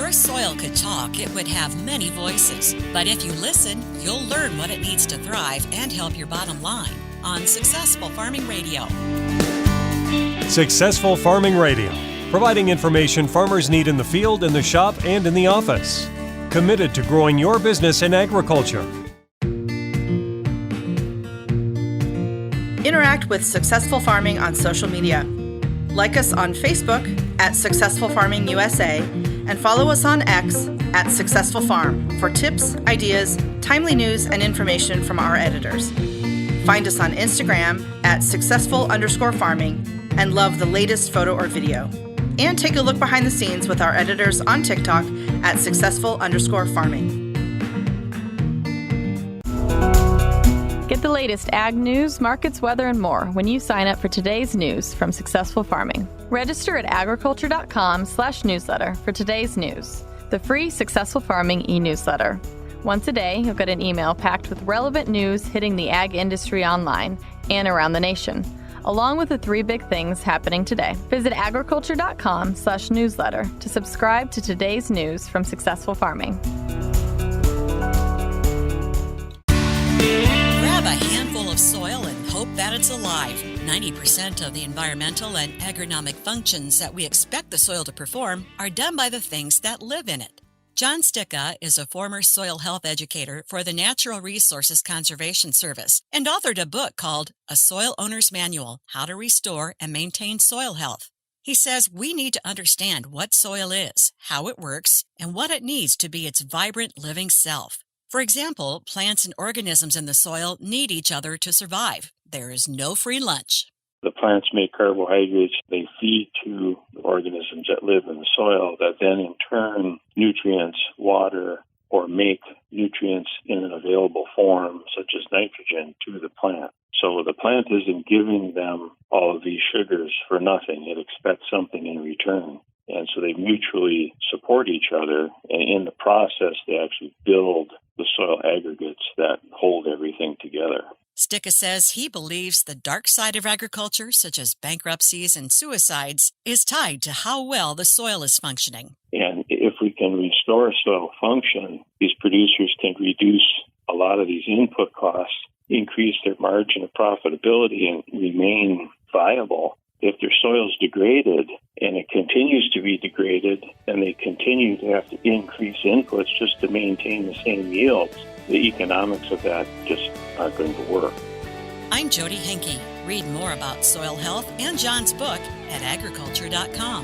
your soil could talk, it would have many voices. But if you listen, you'll learn what it needs to thrive and help your bottom line on Successful Farming Radio. Successful Farming Radio, providing information farmers need in the field, in the shop, and in the office. Committed to growing your business in agriculture. Interact with Successful Farming on social media. Like us on Facebook at Successful Farming USA and follow us on X at Successful Farm for tips, ideas, timely news, and information from our editors. Find us on Instagram at successful_farming and love the latest photo or video. And take a look behind the scenes with our editors on TikTok at successful_farming. Get the latest ag news, markets, weather, and more when you sign up for today's news from Successful Farming. Register at agriculture.com/newsletter for today's news, the free Successful Farming e-newsletter. Once a day, you'll get an email packed with relevant news hitting the ag industry online and around the nation, along with the 3 big things happening today. Visit agriculture.com/newsletter to subscribe to today's news from Successful Farming. Grab a handful of soil and hope that it's alive. 90% of the environmental and agronomic functions that we expect the soil to perform are done by the things that live in it. John Sticka is a former soil health educator for the Natural Resources Conservation Service and authored a book called A Soil Owner's Manual: How to Restore and Maintain Soil Health. He says we need to understand what soil is, how it works, and what it needs to be its vibrant living self. For example, plants and organisms in the soil need each other to survive. There is no free lunch. The plants make carbohydrates. They feed to the organisms that live in the soil that then in turn nutrients, water, or make nutrients in an available form, such as nitrogen, to the plant. So the plant isn't giving them all of these sugars for nothing. It expects something in return. And so they mutually support each other. And in the process, they actually build the soil aggregates that hold everything together. Sticka says he believes the dark side of agriculture, such as bankruptcies and suicides, is tied to how well the soil is functioning. And if we can restore soil function, these producers can reduce a lot of these input costs, increase their margin of profitability, and remain viable. If their soil is degraded and it continues to be degraded and they continue to have to increase inputs just to maintain the same yields, the economics of that just aren't going to work. I'm Jody Henke. Read more about soil health and John's book at agriculture.com.